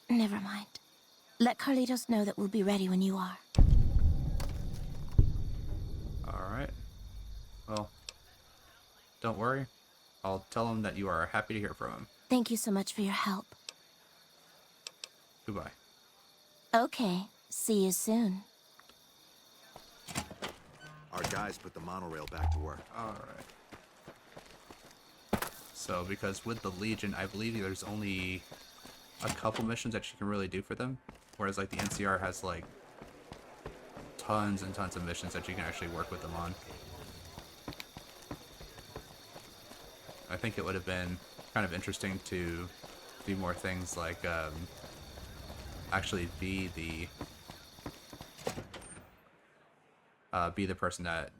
never mind. Let Carlitos know that we'll be ready when you are. Alright. Well, don't worry. I'll tell him that you are happy to hear from him. Thank you so much for your help. Goodbye. Okay, see you soon. Our guys put the monorail back to work. Alright. So, because with the Legion, I believe there's only a couple missions that you can really do for them. Whereas, like, the NCR has, like, tons and tons of missions that you can actually work with them on. I think it would have been kind of interesting to do more things like, actually be the person that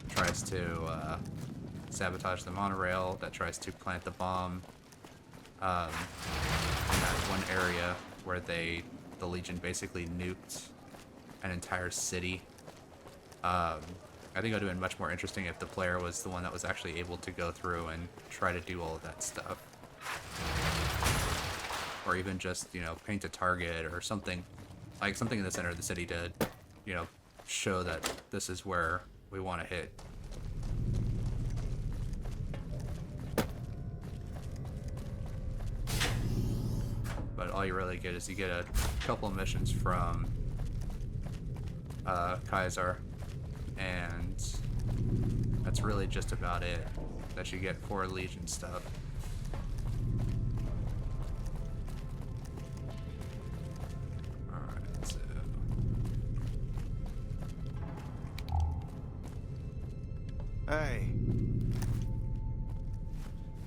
tries to sabotage the monorail that tries to plant the bomb in that one area where the Legion basically nuked an entire city. I think it would have been much more interesting if the player was the one that was actually able to go through and try to do all of that stuff. Or even just, you know, paint a target or something, like something in the center of the city to, you know, show that this is where we want to hit. But all you really get is you get a couple of missions from Kaiser, and that's really just about it that you get for Legion stuff. Alright, so... Hey.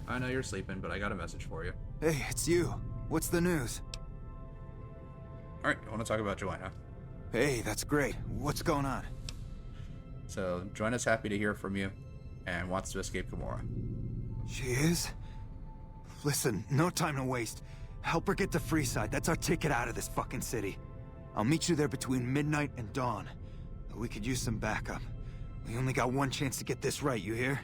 I know you're sleeping, but I got a message for you. Hey, it's you. What's the news? Alright, I want to talk about Joanna. Hey, that's great. What's going on? So, Joanna's happy to hear from you and wants to escape Gamora. She is? Listen, no time to waste. Help her get to Freeside. That's our ticket out of this fucking city. I'll meet you there between midnight and dawn. We could use some backup. We only got one chance to get this right, you hear?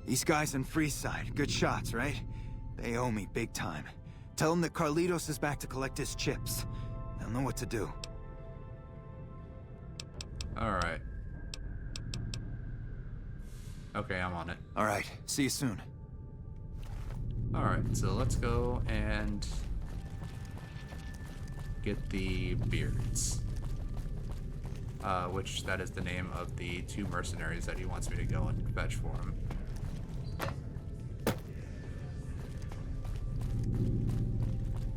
These guys in Freeside, good shots, right? They owe me big time. Tell them that Carlitos is back to collect his chips. They'll know what to do. Alright. Okay, I'm on it. Alright, see you soon. Alright, so let's go and get the Beards. Which that is the name of the 2 mercenaries that he wants me to go and fetch for him.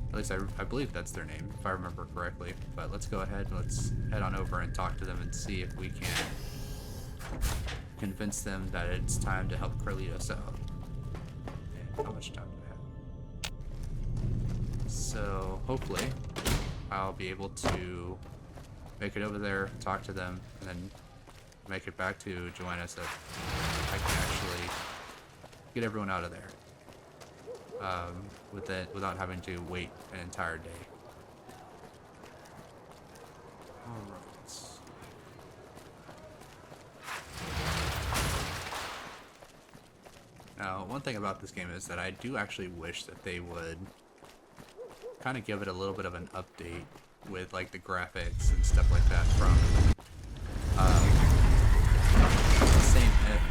At least I believe that's their name, if I remember correctly. But let's go ahead and let's head on over and talk to them and see if we can convince them that it's time to help Carlitos out. How much time do I have? So hopefully I'll be able to make it over there, talk to them, and then make it back to Joanna so I can actually get everyone out of there. Without having to wait an entire day. Alright. Now, one thing about this game is that I do actually wish that they would kind of give it a little bit of an update with like the graphics and stuff like that from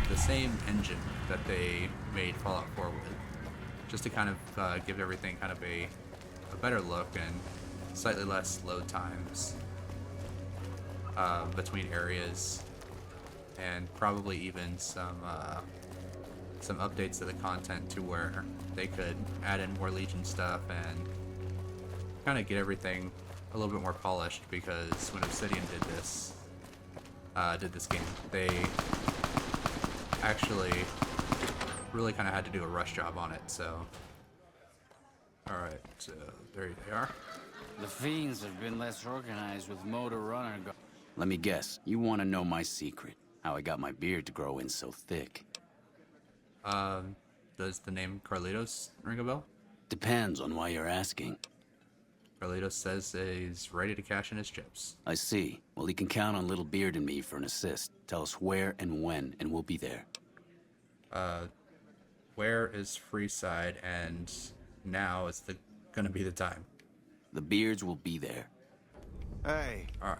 the same engine that they made Fallout 4 with. Just to kind of give everything kind of a better look and slightly less load times between areas, and probably even some updates to the content to where they could add in more Legion stuff and kind of get everything a little bit more polished, because when Obsidian did this game, they actually really kind of had to do a rush job on it, so... Alright, so there they are. The Fiends have been less organized with Motor Runner go— Let me guess, you want to know my secret. How I got my beard to grow in so thick. Does the name Carlitos ring a bell? Depends on why you're asking. Carlitos says he's ready to cash in his chips. I see. Well, he can count on Little Beard and me for an assist. Tell us where and when, and we'll be there. Where is Freeside, and now is gonna be the time? The Beards will be there. Hey. Alright.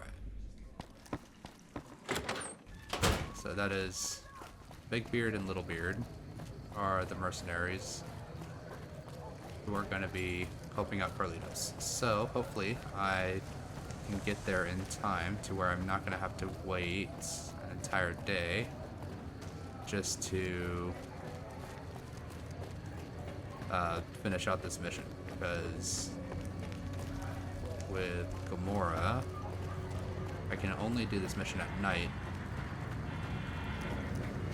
So that is Big Beard and Little Beard are the mercenaries who are gonna be helping out Carlitos. So hopefully I can get there in time to where I'm not gonna have to wait an entire day just to finish out this mission, because with Gamora I can only do this mission at night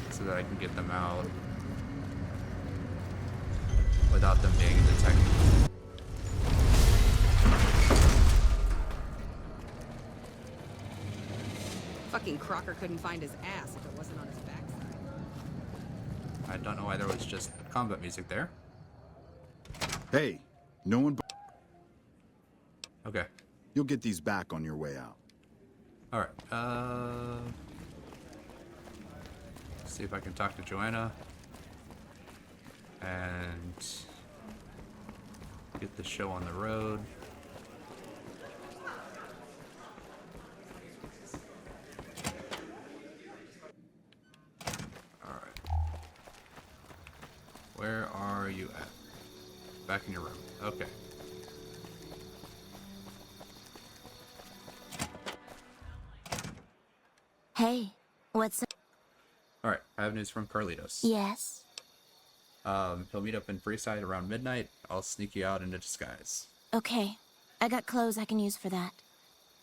so that I can get them out without them being detected. Fucking Crocker couldn't find his ass if it wasn't on his backside. I don't know why there was just combat music there. Hey, no one. Okay. You'll get these back on your way out. All right. See if I can talk to Joanna and get the show on the road. All right. Where are you at? Back in your room. Okay. Hey, what's up? Alright, I have news from Carlitos. Yes? He'll meet up in Freeside around midnight. I'll sneak you out into disguise. Okay. I got clothes I can use for that.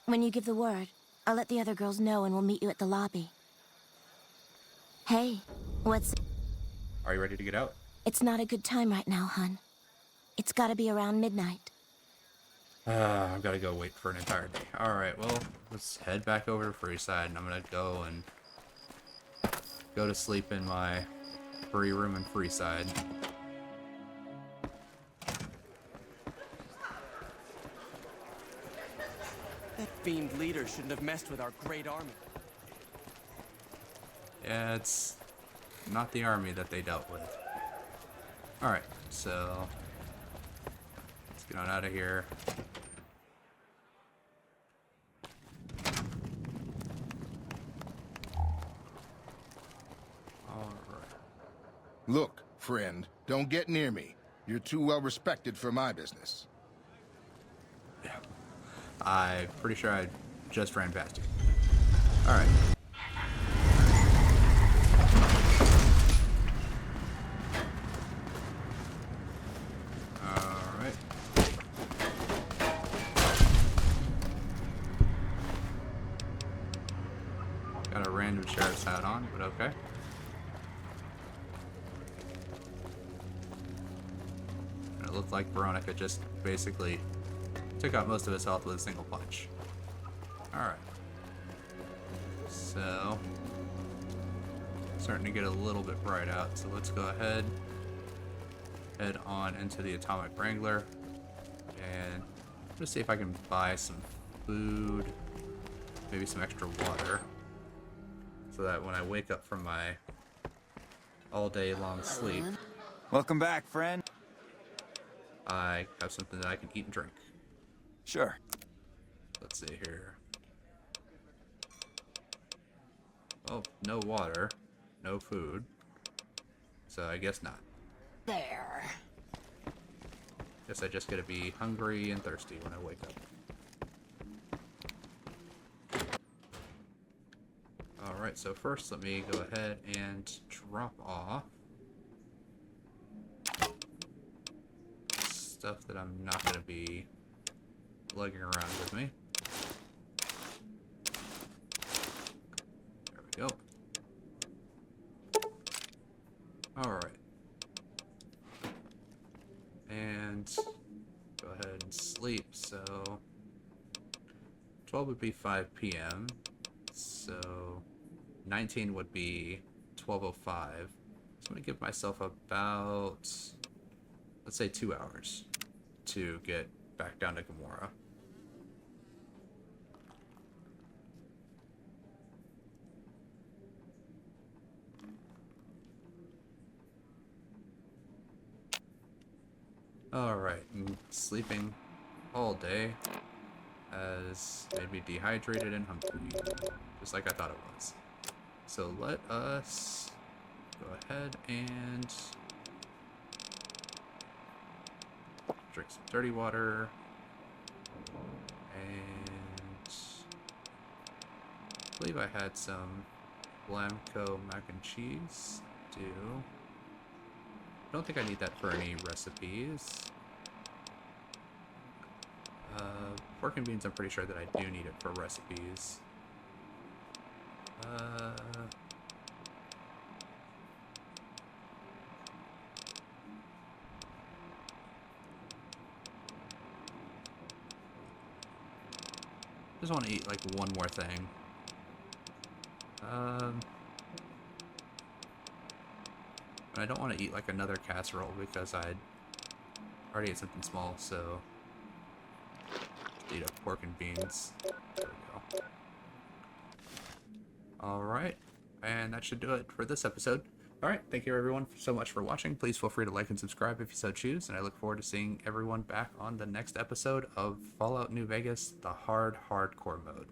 When you give the word, I'll let the other girls know and we'll meet you at the lobby. Hey, what's... Are you ready to get out? It's not a good time right now, hun. It's gotta be around midnight. I've got to go wait for an entire day. Alright, well, let's head back over to Freeside, and I'm gonna go to sleep in my free room in Freeside. That fiend leader shouldn't have messed with our great army. Yeah, it's not the army that they dealt with. Alright, so let's get on out of here. Look, friend, don't get near me. You're too well respected for my business. Yeah. I'm pretty sure I just ran past you. Alright. Alright. Got a random sheriff's hat on, but okay. It looked like Veronica just basically took out most of his health with a single punch. Alright. So, starting to get a little bit bright out, so let's go ahead, head on into the Atomic Wrangler, and just see if I can buy some food, maybe some extra water, so that when I wake up from my all-day long sleep... Welcome back, friend. I have something that I can eat and drink. Sure. Let's see here. Oh, no water, no food. So I guess not. There. Guess I just gotta be hungry and thirsty when I wake up. Alright, so first let me go ahead and drop off stuff that I'm not going to be lugging around with me. There we go. Alright. And go ahead and sleep. So 12 would be 5 p.m. So 19 would be 12:05. So I'm going to give myself about, let's say, 2 hours to get back down to Gamora. Alright, sleeping all day has made me dehydrated and hungry, just like I thought it was. So let us go ahead and drink some dirty water, and I believe I had some Blamco mac and cheese too. I don't think I need that for any recipes. Pork and beans, I'm pretty sure that I do need it for recipes. Just want to eat like one more thing. And I don't want to eat like another casserole because I already ate something small, so eat up pork and beans. There we go. Alright, and that should do it for this episode. Alright, thank you everyone so much for watching. Please feel free to like and subscribe if you so choose, and I look forward to seeing everyone back on the next episode of Fallout New Vegas, the hardcore mode.